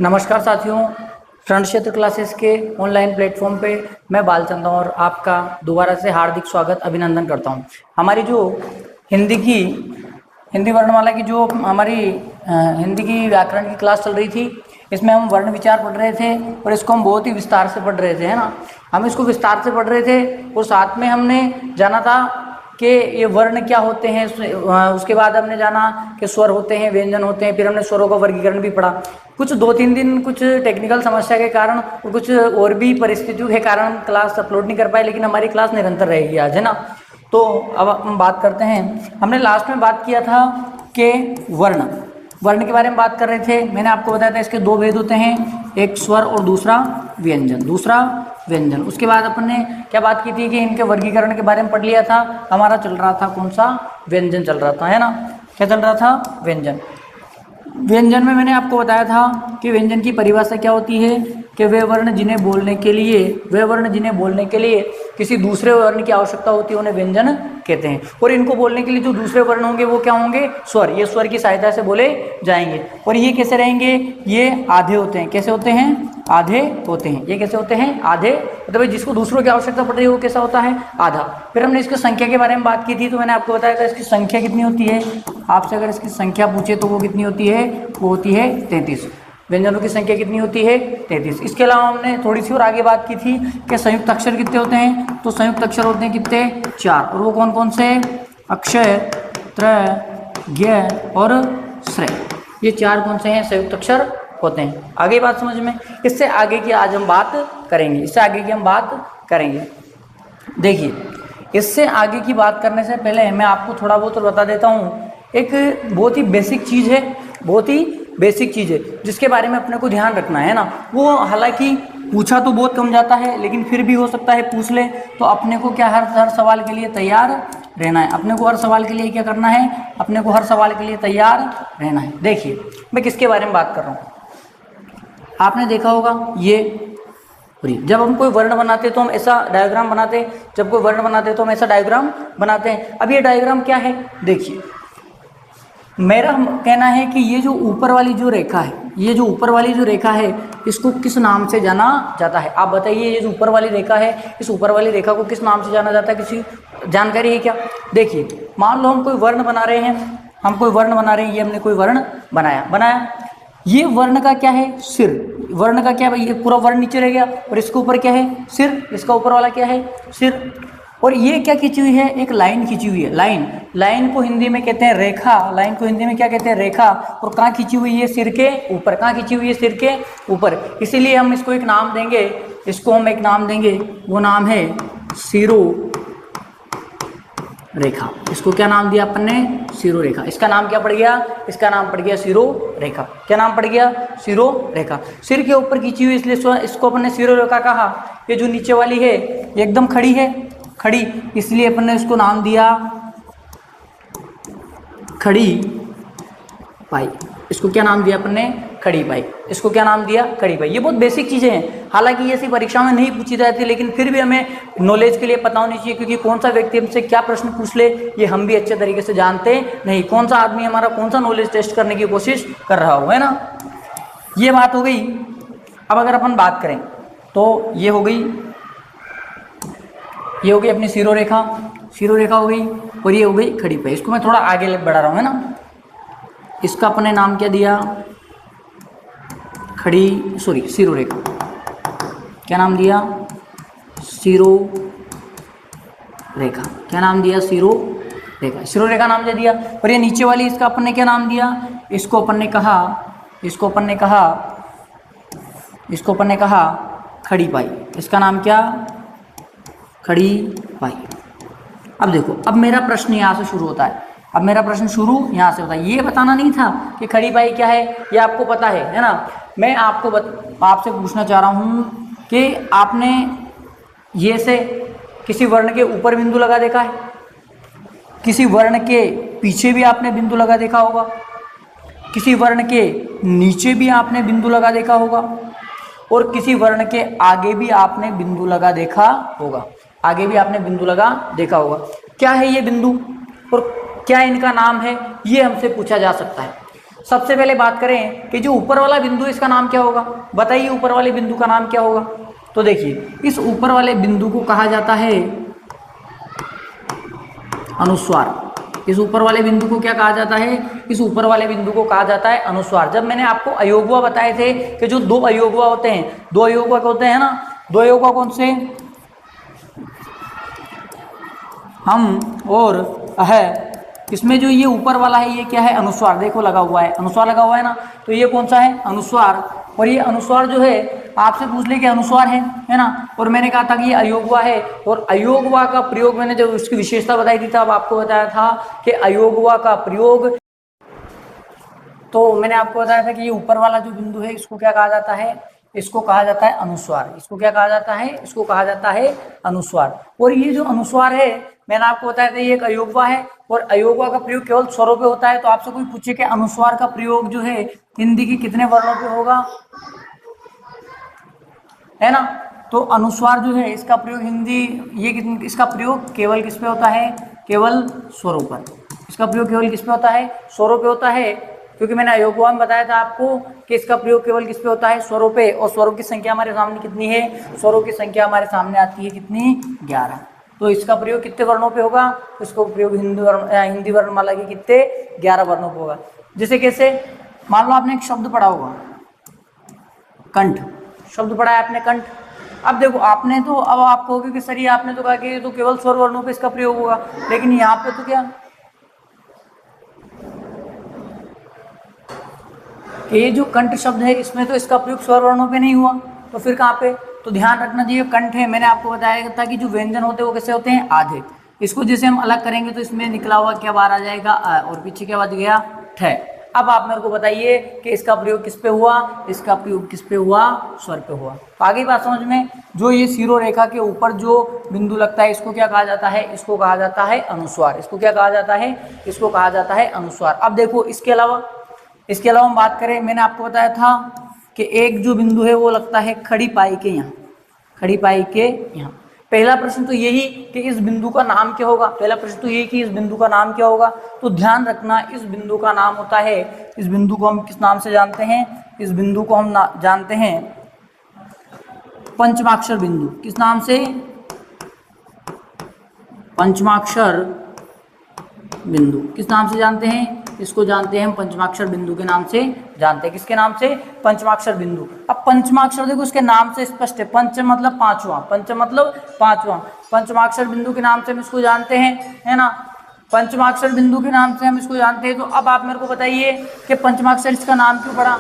नमस्कार साथियों, फ्रंट क्षेत्र क्लासेस के ऑनलाइन प्लेटफॉर्म पे मैं बालचंद और आपका दोबारा से हार्दिक स्वागत अभिनंदन करता हूं। हमारी जो हिंदी वर्णमाला की जो हमारी हिंदी की व्याकरण की क्लास चल रही थी, इसमें हम वर्ण विचार पढ़ रहे थे और इसको हम बहुत ही विस्तार से पढ़ रहे थे, है ना। हम इसको विस्तार से पढ़ रहे थे और साथ में हमने जाना था कि ये वर्ण क्या होते हैं। उसके बाद हमने जाना कि स्वर होते हैं, व्यंजन होते हैं, फिर हमने स्वरों का वर्गीकरण भी पढ़ा। कुछ 2-3 दिन कुछ टेक्निकल समस्या के कारण और कुछ और भी परिस्थितियों के कारण हम क्लास अपलोड नहीं कर पाए, लेकिन हमारी क्लास निरंतर रहेगी आज, है ना। तो अब हम बात करते हैं। हमने लास्ट में बात किया था कि वर्ण के बारे में बात कर रहे थे। मैंने आपको बताया था इसके 2 भेद होते हैं, एक स्वर और दूसरा व्यंजन। उसके बाद अपन ने क्या बात की थी कि इनके वर्गीकरण के बारे में पढ़ लिया था। हमारा चल रहा था कौन सा? व्यंजन चल रहा था, है ना। क्या चल रहा था? व्यंजन में मैंने आपको बताया था कि व्यंजन की परिभाषा क्या होती है कि वे वर्ण जिन्हें बोलने के लिए किसी दूसरे वर्ण की आवश्यकता होती है, उन्हें व्यंजन कहते हैं। और इनको बोलने के लिए जो दूसरे वर्ण होंगे वो क्या होंगे? स्वर। ये स्वर की सहायता से बोले जाएंगे। और ये कैसे रहेंगे? ये आधे होते हैं। कैसे होते हैं? आधे होते हैं। ये कैसे होते हैं? आधे। मतलब जिसको दूसरों की आवश्यकता पड़ रही है वो कैसा होता है? आधा। फिर हमने इसकी संख्या के बारे में बात की थी, तो मैंने आपको बताया था इसकी संख्या कितनी होती है। आपसे अगर इसकी संख्या पूछे तो वो कितनी होती है? वो होती है 33। व्यंजनों की संख्या कितनी होती है? 33। इसके अलावा हमने थोड़ी सी और आगे बात की थी कि संयुक्त अक्षर कितने होते हैं। तो संयुक्त अक्षर होते हैं कितने? 4। और वो कौन कौन से? अक्षय, त्रय, ज्ञ और श्रेय। ये 4 कौन से हैं? संयुक्त अक्षर होते हैं। आगे बात समझ में? इससे आगे की आज हम बात करेंगे। देखिए, इससे आगे की बात करने से पहले मैं आपको थोड़ा बहुत और बता देता हूँ। एक बहुत ही बेसिक चीज़ है जिसके बारे में अपने को ध्यान रखना है ना। वो हालांकि पूछा तो बहुत कम जाता है, लेकिन फिर भी हो सकता है पूछ ले, तो अपने को क्या हर सवाल के लिए तैयार रहना है। अपने को हर सवाल के लिए क्या करना है? अपने को हर सवाल के लिए तैयार रहना है। देखिए, मैं किसके बारे में बात कर रहा हूँ। आपने देखा होगा जब हम कोई वर्ण बनाते तो हम ऐसा डायग्राम बनाते हैं। अब ये डायग्राम क्या है? देखिए, मेरा कहना है कि ये जो ऊपर वाली जो रेखा है, इसको किस नाम से जाना जाता है? आप बताइए, ये जो ऊपर वाली रेखा है, इस ऊपर वाली रेखा को किस नाम से जाना जाता है? किसी जानकारी है क्या? देखिए, मान लो हम कोई वर्ण बना रहे हैं। ये हमने कोई वर्ण बनाया। ये वर्ण का क्या है? सिर। वर्ण का क्या है? ये पूरा वर्ण नीचे रह गया और इसके ऊपर क्या है? सिर। इसका ऊपर वाला क्या है? सिर। और ये क्या खींची हुई है? एक लाइन खींची हुई है। लाइन को हिंदी में कहते हैं रेखा। लाइन को हिंदी में क्या कहते हैं? रेखा। और कहाँ खींची हुई है? सिर के ऊपर। कहाँ खींची हुई है? सिर के ऊपर। इसीलिए हम इसको एक नाम देंगे। वो नाम है सिरो रेखा। इसको क्या नाम दिया अपन ने? सिरो रेखा। इसका नाम क्या पड़ गया? इसका नाम पड़ गया सिरो रेखा। क्या नाम पड़ गया? सिरो रेखा। सिर के ऊपर खींची हुई, इसलिए इसको अपन ने सिरो रेखा कहा। ये जो नीचे वाली है ये एकदम खड़ी, इसलिए अपन ने इसको नाम दिया खड़ी पाई। इसको क्या नाम दिया अपन ने? खड़ी पाई। इसको क्या नाम दिया? खड़ी पाई। ये बहुत बेसिक चीज़ें हैं। हालांकि ये ऐसी परीक्षा में नहीं पूछी जाती, लेकिन फिर भी हमें नॉलेज के लिए पता होनी चाहिए, क्योंकि कौन सा व्यक्ति हमसे क्या प्रश्न पूछ ले ये हम भी अच्छे तरीके से जानते नहीं। कौन सा आदमी हमारा कौन सा नॉलेज टेस्ट करने की कोशिश कर रहा हो, है ना। ये बात हो गई। अब अगर अपन बात करें तो ये हो गई अपनी सिरो रेखा हो गई, और ये हो गई खड़ी पाई। इसको मैं थोड़ा आगे बढ़ा रहा हूँ, है ना। इसका अपने नाम क्या दिया? सिरो रेखा। क्या नाम दिया? सिरो रेखा। क्या नाम दिया? सिरो रेखा नाम दे दिया। और ये नीचे वाली, इसका अपन ने क्या नाम दिया? इसको अपन ने कहा खड़ी पाई। इसका नाम क्या? खड़ी पाई। अब देखो, अब मेरा प्रश्न यहाँ से शुरू होता है। यहाँ से होता है। ये बताना नहीं था कि खड़ी पाई क्या है, ये आपको पता है ना। मैं आपसे पूछना चाह रहा हूँ कि आपने ये से किसी वर्ण के ऊपर बिंदु लगा देखा है? किसी वर्ण के पीछे भी आपने बिंदु लगा देखा होगा? किसी वर्ण के नीचे भी आपने बिंदु लगा देखा होगा? और किसी वर्ण के आगे भी आपने बिंदु लगा देखा होगा? क्या है ये बिंदु और क्या इनका नाम है? ये हमसे पूछा जा सकता है। सबसे पहले बात करें कि जो ऊपर वाला बिंदु है इसका नाम क्या होगा, बताइए ऊपर वाले बिंदु का नाम क्या होगा। तो देखिए इस ऊपर वाले बिंदु को कहा जाता है अनुस्वार। इस ऊपर वाले बिंदु को क्या कहा जाता है, इस ऊपर वाले बिंदु को कहा जाता है अनुस्वार। जब मैंने आपको अयोगवा बताए थे कि जो दो अयोगवा होते हैं, दो अयोगवा होते हैं ना, दो अयोगवा कौन से, हम और अह, इसमें जो ये ऊपर वाला है ये क्या है, अनुस्वार। देखो लगा हुआ है, अनुस्वार लगा हुआ है ना, तो ये कौन सा है, अनुस्वार। और ये अनुस्वार जो है आपसे पूछ ले कि अनुस्वार है ना, और मैंने कहा था कि ये अयोगवा है। और अयोगवा का प्रयोग मैंने जब उसकी विशेषता बताई थी तब आपको बताया था कि अयोगवा का प्रयोग, तो मैंने आपको बताया था कि ये ऊपर वाला जो बिंदु है इसको क्या कहा जाता है, इसको कहा जाता है अनुस्वार। इसको क्या कहा जाता है, इसको कहा जाता है अनुस्वार। और ये जो अनुस्वार है मैंने आपको बताया था ये एक अयोगवा है, और अयोगवा का प्रयोग केवल स्वरों पे होता है। तो आपसे कोई पूछे कि अनुस्वार का प्रयोग जो है हिंदी की कितने वर्णों पे होगा, है ना, तो अनुस्वार जो है इसका प्रयोग हिंदी, ये इसका प्रयोग केवल किस पे होता है, केवल स्वरों पर। इसका प्रयोग केवल किस पे होता है, स्वरों पे होता है। क्योंकि मैंने अयोगवा में बताया था आपको कि इसका प्रयोग केवल किस पे होता है, स्वरों पे। और स्वरों की संख्या हमारे सामने कितनी है, स्वरों की संख्या हमारे सामने आती है कितनी, 11। तो इसका प्रयोग कितने वर्णों पे होगा, इसका प्रयोग हिंदी वर्णमाला के कितने, 11 वर्णों पे होगा। जैसे कैसे, मान लो आपने एक शब्द पढ़ा होगा कंठ, शब्द पढ़ा है आपने कंठ। अब देखो आपने तो, अब आप कहोगे कि सर ये आपने तो कहा कि ये तो केवल स्वर वर्णों पे इसका प्रयोग होगा, लेकिन यहाँ पे तो क्या, ये जो कंठ शब्द है इसमें तो इसका प्रयोग स्वर वर्णों पे नहीं हुआ, तो फिर कहाँ पे, तो ध्यान रखना चाहिए कंठ है, मैंने आपको बताया था कि जो व्यंजन होते हैं वो कैसे होते हैं, आधे। इसको जैसे हम अलग करेंगे तो इसमें निकला हुआ क्या बाहर आ जाएगा, अ, और पीछे क्या बच गया, ठ। अब आप मेरे को बताइए कि इसका प्रयोग किस पे हुआ, इसका प्रयोग किस पे हुआ, स्वर पे हुआ। तो आगे बात समझ में, जो ये सीरो रेखा के ऊपर जो बिंदु लगता है इसको क्या कहा जाता है, इसको कहा जाता है अनुस्वार। इसको क्या कहा जाता है, इसको कहा जाता है अनुस्वार। अब देखो इसके अलावा हम बात करें, मैंने आपको बताया था कि एक जो बिंदु है वो लगता है खड़ी पाई के यहाँ, खड़ी पाई के यहाँ। पहला प्रश्न तो यही कि इस बिंदु का नाम क्या होगा, पहला प्रश्न तो यही कि इस बिंदु का नाम क्या होगा। तो ध्यान रखना इस बिंदु का नाम होता है, इस बिंदु को हम किस नाम से जानते हैं, इस बिंदु को हम जानते हैं पंचमाक्षर बिंदु। किस नाम से, पंचमाक्षर बिंदु। किस नाम से जानते हैं, इसको जानते हैं हम पंचमाक्षर बिंदु के नाम से जानते हैं। किसके नाम से, पंचमाक्षर बिंदु। अब पंचमाक्षर देखो उसके नाम से स्पष्ट है, पंच मतलब पांचवा, पंच मतलब पांचवा, पंचमाक्षर बिंदु के नाम से हम इसको जानते हैं, है ना, पंचमाक्षर बिंदु के नाम से हम इसको जानते हैं। तो अब आप मेरे को बताइए कि पंचमाक्षर इसका नाम क्यों पड़ा।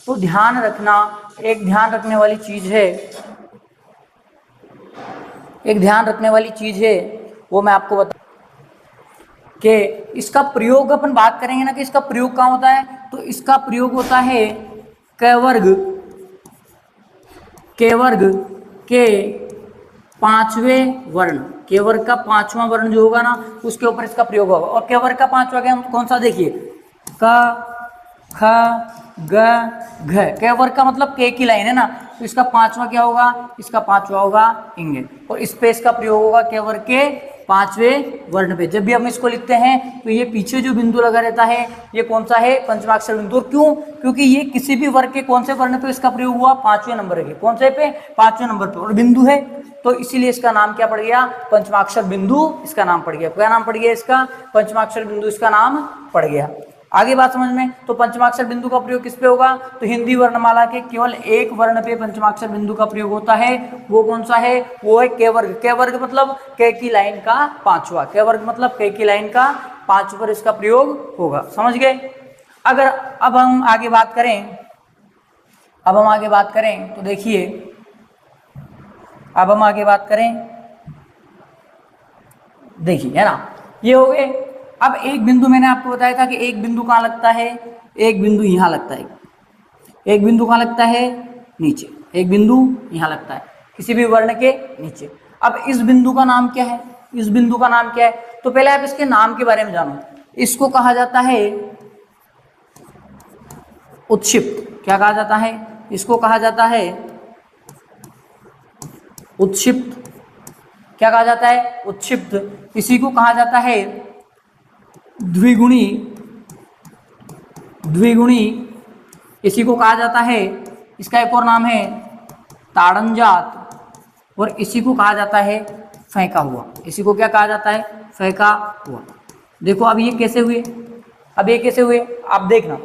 तो ध्यान रखना, एक ध्यान रखने वाली चीज है, एक ध्यान रखने वाली चीज है, वो मैं आपको बता कि इसका प्रयोग अपन बात करेंगे ना कि इसका प्रयोग कहाँ होता है, तो इसका प्रयोग होता है क वर्ग के पांचवें वर्ण, के वर्ग का पांचवा वर्ण जो होगा ना उसके ऊपर इसका प्रयोग होगा। और के वर्ग का पांचवा क्या कौन सा, देखिए क ख ग घ। के वर्ग का मतलब के की लाइन है ना, तो इसका पांचवा क्या होगा, इसका पांचवा होगा इंग। और इस पे इसका प्रयोग होगा के वर्ग के पांचवें वर्ण पे। जब भी हम इसको लिखते हैं तो ये पीछे जो बिंदु लगा रहता है ये कौन सा है, पंचमाक्षर बिंदु। और क्यों, क्योंकि ये किसी भी वर्ग के कौन से वर्ण पे इसका प्रयोग हुआ, पांचवें नंबर के, कौन से पे, पांचवें नंबर पे, और बिंदु है तो इसीलिए इसका नाम क्या पड़ गया, पंचमाक्षर बिंदु इसका नाम पड़ गया। क्या नाम पड़ गया इसका, पंचमाक्षर बिंदु इसका नाम पड़ गया। आगे बात समझ में, तो पंचमाक्षर बिंदु का प्रयोग किस पे होगा, तो हिंदी वर्णमाला के केवल एक वर्ण पे पंचमाक्षर बिंदु का प्रयोग होता है, वो कौन सा है, वो है के वर्ग। के वर्ग मतलब के की लाइन का पांचवा, के वर्ग मतलब के की लाइन का पांचवा पर इसका प्रयोग होगा। समझ गए। अगर अब हम आगे बात करें, तो देखिए अब हम आगे बात करें, देखिए है ना, ये हो गए। अब एक बिंदु मैंने आपको बताया था कि एक बिंदु कहाँ लगता है, एक बिंदु यहाँ लगता है, एक बिंदु कहाँ लगता है, नीचे, एक बिंदु यहाँ लगता है किसी भी वर्ण के नीचे। अब इस बिंदु का नाम क्या है, इस बिंदु का नाम क्या है, तो पहले आप इसके नाम के बारे में जानो। इसको कहा जाता है उत्क्षिप्त। क्या कहा जाता है, इसको कहा जाता है उत्क्षिप्त। क्या कहा जाता है, उत्क्षिप्त। इसी को कहा जाता है द्विगुणी द्विगुणी, इसी को कहा जाता है, इसका एक और नाम है ताड़नजात, और इसी को कहा जाता है फेंका हुआ। इसी को क्या कहा जाता है? फेंका हुआ। देखो अब ये कैसे हुए, अब ये कैसे हुए आप देखना।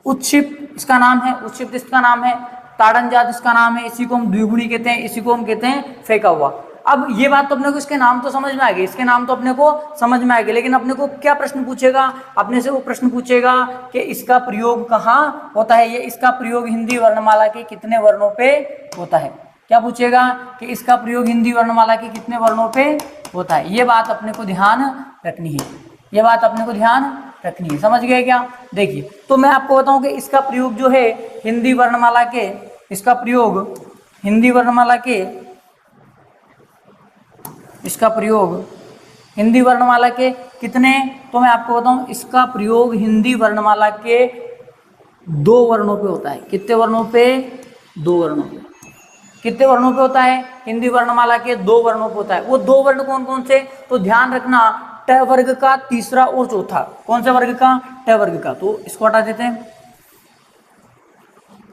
उत्क्षिप्त इसका नाम है, उत्क्षिप्त इसका नाम है, ताड़नजात इसका नाम है, इसी को हम द्विगुणी कहते हैं, इसी को हम कहते हैं फेंका हुआ। अब ये बात तो अपने को इसके नाम तो समझ में आ गई, इसके नाम तो अपने को समझ में आ गए, लेकिन अपने को क्या प्रश्न पूछेगा? अपने से वो प्रश्न पूछेगा कि इसका प्रयोग कहाँ होता है, ये इसका प्रयोग हिंदी वर्णमाला के कितने वर्णों पे होता है। क्या पूछेगा कि इसका प्रयोग हिंदी वर्णमाला के कितने वर्णों पे होता है। ये बात अपने को ध्यान रखनी है, ये बात अपने को ध्यान रखनी है। समझ गए क्या? देखिए, तो मैं आपको बताऊं कि इसका प्रयोग जो है हिंदी वर्णमाला के, इसका प्रयोग हिंदी वर्णमाला के, इसका प्रयोग हिंदी वर्णमाला के कितने, तो मैं आपको बताऊं इसका प्रयोग हिंदी वर्णमाला के 2 वर्णों पे होता है। कितने वर्णों पे? 2 वर्णों पे। कितने वर्णों पे होता है? हिंदी वर्णमाला के 2 वर्णों पे होता है। वो 2 वर्ण कौन कौन से? तो ध्यान रखना, ट वर्ग का तीसरा और चौथा। कौन से वर्ग का? ट वर्ग का। तो इसको हटा देते हैं।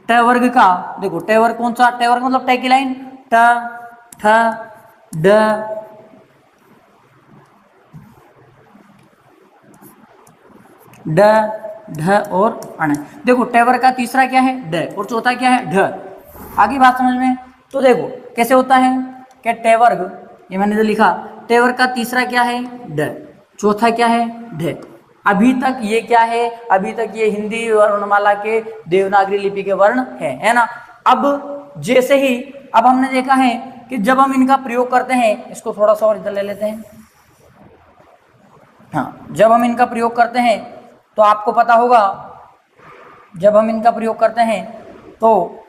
ट वर्ग का, देखो ट वर्ग कौन सा? ट वर्ग मतलब ट की लाइन, ट, ठ, ड, ड, ढ और अण। देखो ट वर्ग का तीसरा क्या है? ड, और चौथा क्या है? ढ। आगे बात समझ में? तो देखो कैसे होता है कि ट वर्ग, ये मैंने जो लिखा, ट वर्ग का तीसरा क्या है? ड, चौथा क्या है? ढ। अभी तक ये क्या है? अभी तक ये हिंदी वर्णमाला के देवनागरी लिपि के वर्ण है ना। अब जैसे ही, अब हमने देखा है कि जब हम इनका प्रयोग करते हैं, इसको थोड़ा सा और इधर ले लेते हैं। हाँ, जब हम इनका प्रयोग करते हैं तो आपको पता होगा, जब हम इनका प्रयोग करते हैं तो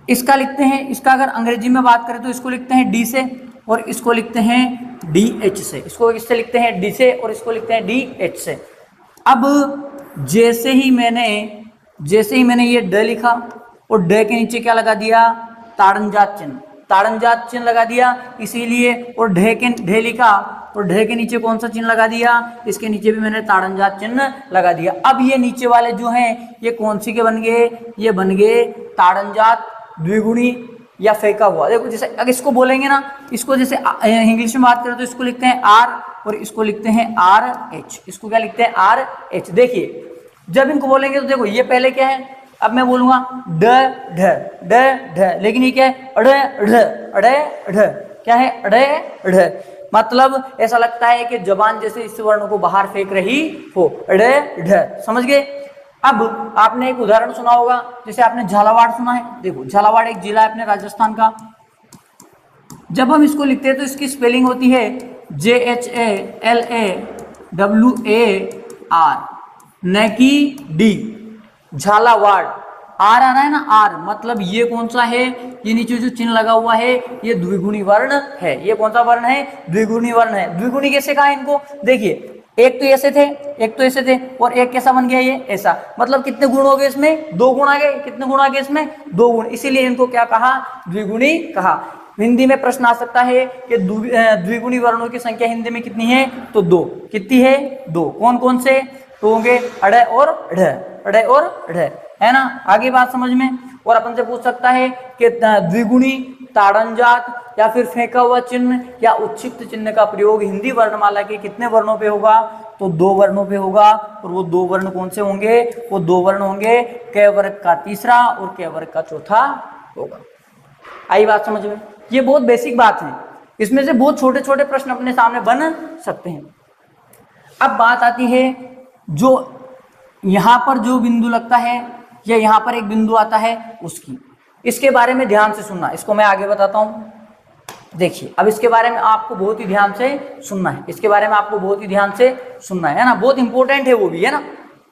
इसका लिखते हैं, इसका अगर अंग्रेजी में बात करें तो इसको लिखते हैं डी से, और इसको लिखते हैं डी एच से। इसको इससे लिखते हैं डी से, और इसको लिखते हैं डी एच से। अब जैसे ही मैंने ये ड लिखा, और ड के नीचे क्या लगा दिया? ताड़नजात चिन्ह। ताड़नजात चिन्ह लगा दिया इसीलिए, और ढ लिखा, और ढ के नीचे कौन सा चिन्ह लगा दिया? इसके नीचे भी मैंने ताड़नजात चिन्ह लगा दिया। अब ये नीचे वाले जो हैं ये कौन सी के बन गए? ये बन गए ताड़नजात द्विगुणी या फेंका हुआ। देखो जैसे अगर इसको बोलेंगे ना, इसको जैसे इंग्लिश में बात करें तो इसको लिखते हैं आर, और इसको लिखते हैं आर एच। इसको क्या लिखते हैं? R H. देखिए जब इनको बोलेंगे तो देखो ये पहले क्या है? अब मैं बोलूंगा ड ढ, ड ढ, लेकिन ये क्या है? अड़ ढ, अड़े ढ। क्या है? अड़े ढ। मतलब ऐसा लगता है कि जबान जैसे इस वर्ण को बाहर फेंक रही हो, अड़े ढ। समझ गए? अब आपने एक उदाहरण सुना होगा, जैसे आपने झालावाड़ सुना है। देखो झालावाड़ एक जिला है अपने राजस्थान का। जब हम इसको लिखते हैं तो इसकी स्पेलिंग होती है JHALAWAR, न कि डी। झालावाड़ आर आ रहा है ना, आर, मतलब ये कौन सा है? ये नीचे जो चिन्ह लगा हुआ है ये द्विगुणी वर्ण है। ये कौन सा वर्ण है? द्विगुणी वर्ण है। द्विगुणी कैसे कहा इनको? देखिए एक तो ऐसे थे, एक तो ऐसे थे, और एक कैसा बन गया? ये ऐसा। मतलब कितने गुण हो गए इसमें? 2 गुण आ गए। कितने गुण आ गए इसमें? 2 गुण। इसीलिए इनको क्या कहा? द्विगुणी कहा। हिंदी में प्रश्न आ सकता है कि द्विगुणी वर्णों की संख्या हिंदी में कितनी है? तो 2। कितनी है? 2। कौन कौन से? तो होंगे अड़ और ढ, अड़ और ढ, है ना। आगे बात समझ में? और अपन से पूछ सकता है कि द्विगुणी, ताड़नजात या फिर फेंका हुआ चिन्ह या उत्क्षिप्त चिन्ह का प्रयोग हिंदी वर्णमाला के कितने वर्णों पे होगा? तो 2 वर्णों पे होगा। और वो 2 वर्ण कौन से होंगे? वो 2 वर्ण होंगे क वर्ग का तीसरा और क वर्ग का चौथा होगा। आई बात समझ में? ये बहुत बेसिक बात है, इसमें से बहुत छोटे छोटे प्रश्न अपने सामने बन सकते हैं। अब बात आती है जो यहाँ पर जो बिंदु लगता है या यहाँ पर एक बिंदु आता है उसकी, इसके बारे में ध्यान से सुनना। इसको मैं आगे बताता हूँ। देखिए अब इसके बारे में आपको बहुत ही ध्यान से सुनना है, इसके बारे में आपको बहुत ही ध्यान से सुनना है ना, बहुत इंपॉर्टेंट है वो भी, है ना।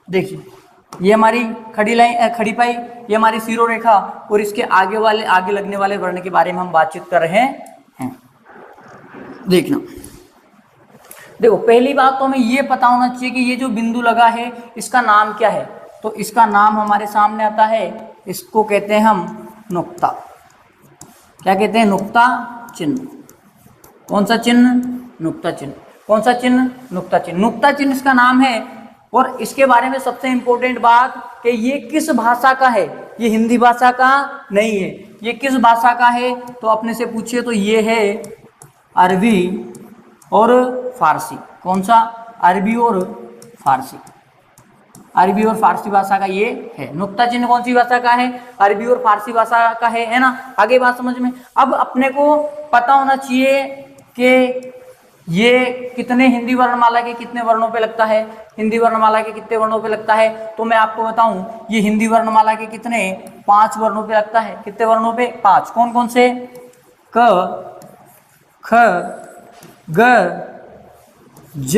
देखिए ये हमारी खड़ी लाइन, खड़ी पाई, ये हमारी सीरो रेखा, और इसके आगे लगने वाले वर्ण के बारे में हम बातचीत कर रहे हैं। देखना, देखो पहली बात तो हमें ये पता होना चाहिए कि ये जो बिंदु लगा है इसका नाम क्या है। तो इसका नाम हमारे सामने आता है, इसको कहते हैं हम नुक्ता। क्या कहते हैं? नुक्ता चिन्ह। कौन सा चिन्ह? नुक्ता चिन्ह। कौन सा चिन्ह? नुक्ता चिन्ह। नुक्ता चिन्ह इसका नाम है और इसके बारे में सबसे इंपॉर्टेंट बात कि ये किस भाषा का है, ये हिंदी भाषा का नहीं है, ये किस भाषा का है, तो अपने से पूछिए तो ये है अरबी और फारसी। कौन सा? अरबी और फारसी। अरबी और फारसी भाषा का ये है। नुक्ता चिन्ह कौन सी भाषा का है? अरबी और फारसी भाषा का है ना। आगे बात समझ में। अब अपने को पता होना चाहिए कि ये कितने हिंदी वर्णमाला के कितने वर्णों पे लगता है, हिंदी वर्णमाला के कितने वर्णों पे लगता है। तो मैं आपको बताऊं, ये हिंदी वर्णमाला के कितने 5 वर्णों पे लगता है। कितने वर्णों पे? 5। कौन कौन से? क, ख, ग, ज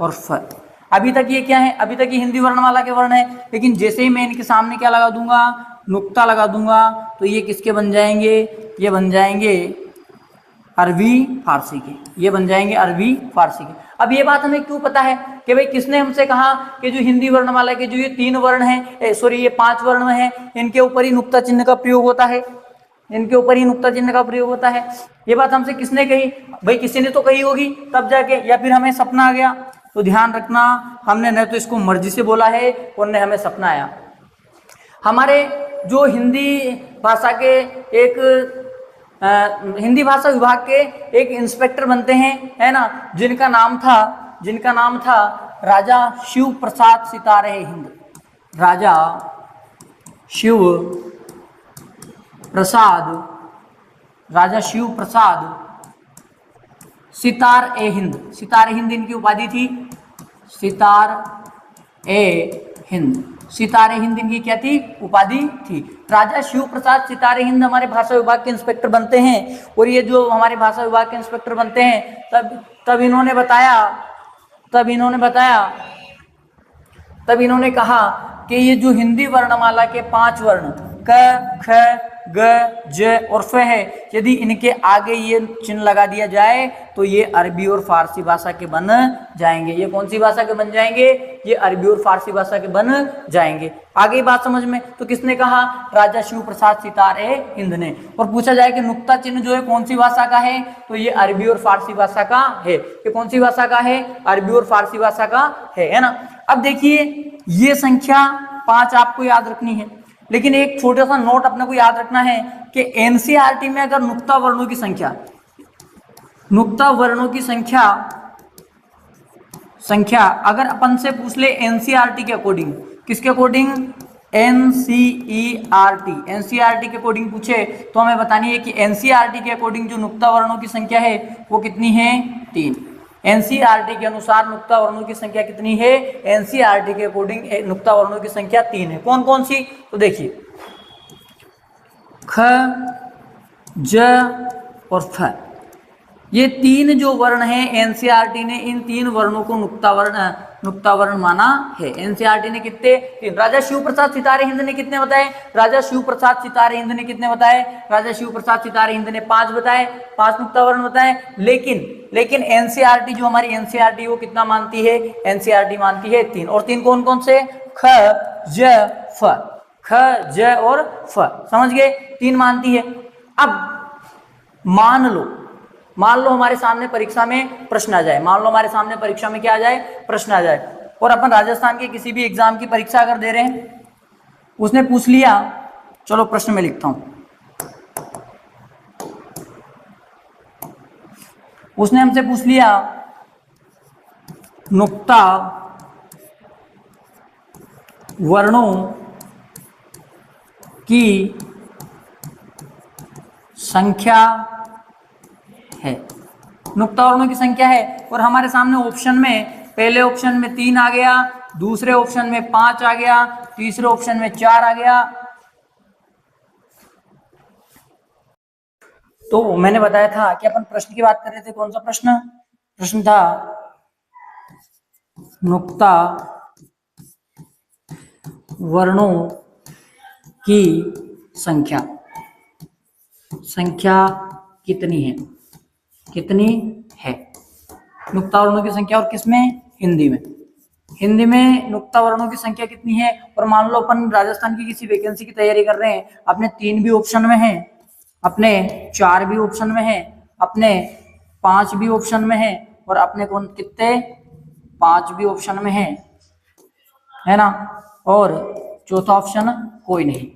और फ। अभी तक ये क्या है? अभी तक ये हिंदी वर्णमाला के वर्ण है। लेकिन जैसे ही मैं इनके सामने क्या लगा दूंगा? नुक्ता लगा दूंगा, तो ये किसके बन जाएंगे? ये बन जाएंगे अरबी फारसी के। ये बन जाएंगे अरबी फारसी के। अब ये बात हमें क्यों पता है कि भाई किसने हमसे कहा कि जो हिंदी वर्णमाला के जो ये 3 वर्ण हैं, सॉरी ये 5 वर्ण हैं, इनके ऊपर ही नुक्ता चिन्ह का प्रयोग होता है, इनके ऊपर ही नुक्ता चिन्ह का प्रयोग होता है। ये बात हमसे किसने कही? भाई किसी ने तो कही होगी तब जाके, या फिर हमें सपना आ गया। तो ध्यान रखना, हमने न तो इसको मर्जी से बोला है और न हमें सपना आया। हमारे जो हिंदी भाषा के एक हिंदी भाषा विभाग के एक इंस्पेक्टर बनते हैं, है ना, जिनका नाम था राजा शिव प्रसाद सितारे हिंद। राजा शिव प्रसाद सितार ए हिंद। सितार ए हिंद इनकी उपाधि थी। सितार ए हिंद इनकी क्या थी? उपाधि थी। राजा शिव प्रसाद सितारे हिंद हमारे भाषा विभाग के इंस्पेक्टर बनते हैं। और ये जो हमारे भाषा विभाग के इंस्पेक्टर बनते हैं, तब इन्होंने कहा कि ये जो हिंदी वर्णमाला के 5 वर्ण क, ख, ग, ज और फ है, यदि इनके आगे ये चिन्ह लगा दिया जाए तो ये अरबी और फारसी भाषा के बन जाएंगे। ये कौन सी भाषा के बन जाएंगे? ये अरबी और फारसी भाषा के बन जाएंगे। आगे बात समझ में। तो किसने कहा? राजा शिव प्रसाद सितारे हिंद ने। और पूछा जाए कि नुक्ता चिन्ह जो है कौन सी भाषा का है, तो ये अरबी और फारसी भाषा का है। ये कौन सी भाषा का है? अरबी और फारसी भाषा का है ना। अब देखिए, ये संख्या 5 आपको याद रखनी है, लेकिन एक छोटा सा नोट अपने को याद रखना है कि एनसीईआरटी में अगर नुक्ता वर्णों की संख्या अगर अपन से पूछ ले एनसीईआरटी के अकॉर्डिंग, किसके अकॉर्डिंग? एनसीईआरटी के अकॉर्डिंग पूछे तो हमें बतानी है कि एनसीईआरटी के अकॉर्डिंग जो नुक्ता वर्णों की संख्या है वो कितनी है? 3। एनसीईआरटी के अनुसार नुक्ता वर्णों की संख्या कितनी है? एनसीईआरटी के अकॉर्डिंग नुक्ता वर्णों की संख्या 3 है। कौन कौन सी? तो देखिए, ख, ज और फ, ये 3 जो वर्ण हैं, एनसीईआरटी ने इन 3 वर्णों को नुक्ता वर्ण माना है। एनसीईआरटी ने कितने? 3। राजा शिव प्रसाद सितारे हिंद ने कितने बताए? राजा शिव प्रसाद सितारे हिंद ने कितने बताए? राजा शिव प्रसाद सितारे हिंद ने 5 बताए, 5 नुक्ता वर्ण बताए। लेकिन एनसीईआरटी जो हमारी एनसीईआरटी वो कितना मानती है? एनसीईआरटी मानती है 3। और 3 कौन कौन से? ख, ज, फ। ख, ज और फ, समझ गए? 3 मानती है। अब मान लो हमारे सामने परीक्षा में प्रश्न आ जाए, क्या आ जाए? प्रश्न आ जाए। और अपन राजस्थान के किसी भी एग्जाम की परीक्षा अगर दे रहे हैं, उसने पूछ लिया, चलो प्रश्न में लिखता हूं, उसने हमसे पूछ लिया नुक्ता वर्णों की संख्या है। नुक्ता वर्णों की संख्या है और हमारे सामने ऑप्शन में, पहले ऑप्शन में 3 आ गया, दूसरे ऑप्शन में 5 आ गया, तीसरे ऑप्शन में 4 आ गया। तो मैंने बताया था कि अपन प्रश्न की बात कर रहे थे। कौन सा प्रश्न? प्रश्न था नुक्ता वर्णों की संख्या कितनी है? नुक्ता वर्णों की संख्या। और किसमें? हिंदी में नुक्ता वर्णों की संख्या कितनी है। और मान लो अपन राजस्थान की किसी वैकेंसी की तैयारी कर रहे हैं, अपने 3 भी ऑप्शन में है, अपने 4 भी ऑप्शन में है, अपने 5 भी ऑप्शन में है, और अपने कौन कितने? 5 भी ऑप्शन में है, है ना, और चौथा ऑप्शन कोई नहीं,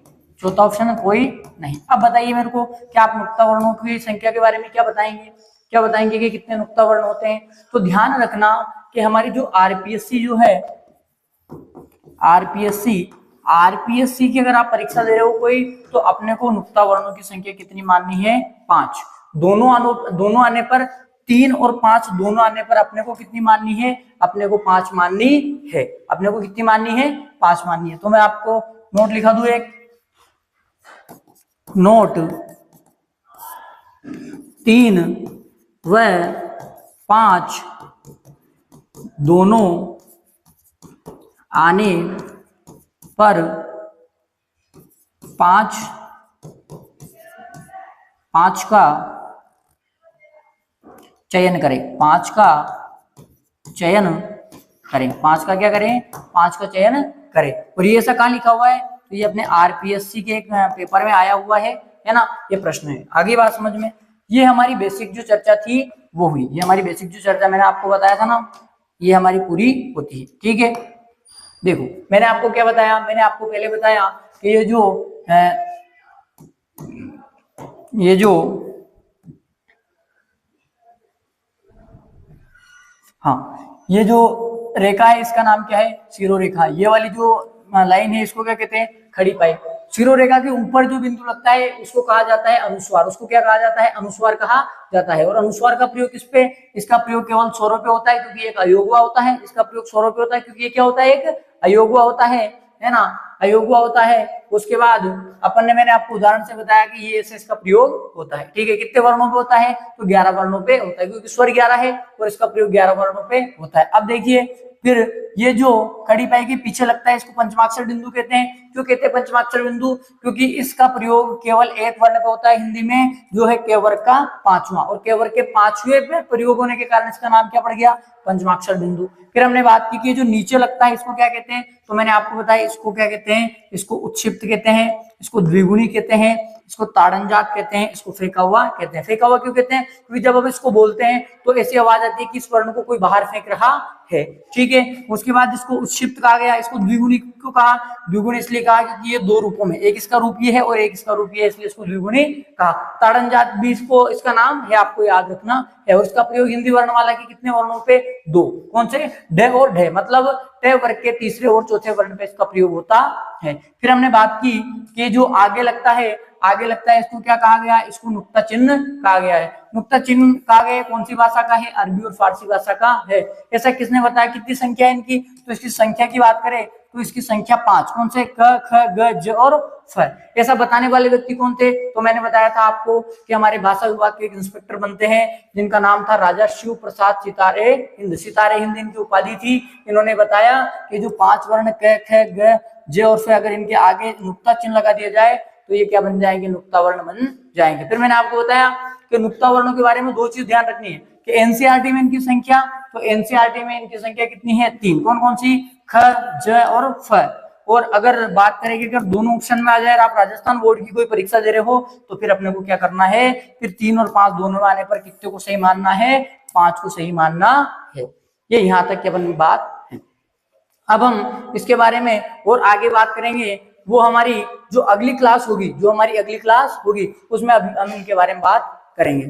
चौथा ऑप्शन कोई नहीं। अब बताइए मेरे को, क्या आप नुक्ता वर्णों की संख्या के बारे में क्या बताएंगे, क्या बताएंगे कि कितने नुक्ता वर्ण होते हैं? तो ध्यान रखना कि हमारी जो आरपीएससी जो है, आरपीएससी की अगर आप परीक्षा दे रहे हो कोई, तो अपने को नुक्ता वर्णों की संख्या कितनी माननी है? 5। दोनों आने पर 3 और 5 दोनों आने पर अपने को कितनी माननी है? अपने को 5 माननी है। अपने को कितनी माननी है? 5 माननी है। तो मैं आपको नोट लिखा दूं, एक नोट 3 व 5 दोनों आने पर 5 का चयन करें, 5 का चयन करें, 5 का क्या करें? 5 का चयन करें। और ये ऐसा कहाँ लिखा हुआ है? तो ये अपने आरपीएससी के एक पेपर में आया हुआ है ना, ये प्रश्न है। आगे बात समझ में, ये हमारी बेसिक जो चर्चा थी वो हुई, ये हमारी बेसिक जो चर्चा मैंने आपको बताया था ना, ये हमारी पूरी होती है। ठीक है, देखो मैंने आपको क्या बताया, मैंने आपको पहले बताया कि ये जो हाँ, ये जो रेखा है इसका नाम क्या है? सीरो रेखा। ये वाली जो लाइन है इसको क्या कहते हैं? खड़ी पाई। सीरो रेखा के ऊपर जो बिंदु लगता है उसको कहा जाता है अनुस्वार। उसको क्या कहा जाता है? अनुस्वार कहा जाता है। और अनुस्वार का प्रयोग किस पे? इसका प्रयोग केवल स्वरों पे होता है क्योंकि एक अयोगवा होता है। इसका प्रयोग स्वरों पे होता है क्योंकि ये क्या होता है? एक अयोगवा होता है ना, अयोगवा होता है। उसके बाद अपन ने, मैंने आपको उदाहरण से बताया कि ये ऐसे इसका प्रयोग होता है। ठीक है, कितने वर्णों पे होता है? तो 11 वर्णों पे होता है क्योंकि स्वर 11 है और इसका प्रयोग 11 वर्णों पे होता है। अब देखिए, फिर ये जो खड़ी पाई के पीछे लगता है इसको पंचमाक्षर बिंदु कहते हैं। क्यों कहते हैं पंचमाक्षर बिंदु? क्योंकि इसका प्रयोग केवल एक वर्ण पे होता है हिंदी में, जो है क वर्ग का 5वां, और क वर्ग के 5वें पे प्रयोग होने के कारण इसका नाम क्या पड़ गया? पंचमाक्षर बिंदु। फिर हमने बात की कि जो नीचे लगता है इसको क्या कहते हैं? तो मैंने आपको बताया इसको क्या कहते हैं? इसको उत्क्षिप्त कहते हैं, इसको द्विगुणी कहते हैं, इसको ताड़नजात कहते हैं, इसको फेंका हुआ कहते हैं। फेंका हुआ क्यों कहते हैं? क्योंकि जब हम इसको बोलते हैं तो ऐसी आवाज आती है कि इस वर्ण को कोई बाहर फेंक रहा है। ठीक है, उसके बाद इसको उत्क्षिप्त कहा गया। इसको द्विगुणी क्यों कहा? द्विगुणी इसलिए कहा क्योंकि ये दो रूपों में, एक इसका रूप ये है और एक इसका रूप ये है, इसलिए इसको द्विगुणी कहा। ताड़नजात भी इसको, इसका नाम है, आपको याद रखना है। और इसका प्रयोग हिंदी वर्णमाला के कितने वर्णों पे? 2। कौन से? ढ और ढ, मतलब ट वर्ग के तीसरे और चौथे वर्ण पे इसका प्रयोग होता है। फिर हमने बात की कि जो आगे लगता है, इसको क्या कहा गया? इसको नुक्ता चिन्ह कहा गया है। नुक्ता चिन्ह कहा गया कौन सी भाषा का है? अरबी और फारसी भाषा का है। ऐसा किसने बताया? कितनी संख्या है इनकी? तो इसकी संख्या की बात करें तो इसकी संख्या 5। कौन से? क, ख, ग, ज और फ। ऐसा बताने वाले व्यक्ति कौन थे? तो मैंने बताया था आपको कि हमारे भाषा विभाग के एक इंस्पेक्टर बनते हैं जिनका नाम था राजा शिव प्रसाद सितारे हिंद। सितारे हिंद इनकी उपाधि थी। इन्होंने बताया कि जो 5 वर्ण क, ख, ग, ज और फ, अगर इनके आगे नुक्ता चिन्ह लगा दिया जाए तो ये क्या बन जाएंगे? नुक्ता वर्ण बन जाएंगे। फिर मैंने आपको बताया कि नुक्ता वर्णों के बारे में 2 चीज ध्यान रखनी है कि एनसीईआरटी में इनकी संख्या, तो एनसीईआरटी में इनकी संख्या कितनी है? 3। कौन कौन सी? ख, ज और फ। और अगर बात करेंगे अगर दोनों ऑप्शन में आ जाए, आप राजस्थान बोर्ड की कोई परीक्षा दे रहे हो तो फिर अपने को क्या करना है? फिर 3 और 5 दोनों में आने पर कितने को सही मानना है? 5 को सही मानना है। ये यहाँ तक की अपन बात है। अब हम इसके बारे में और आगे बात करेंगे, वो हमारी जो अगली क्लास होगी, उसमें हम इनके बारे में बात करेंगे।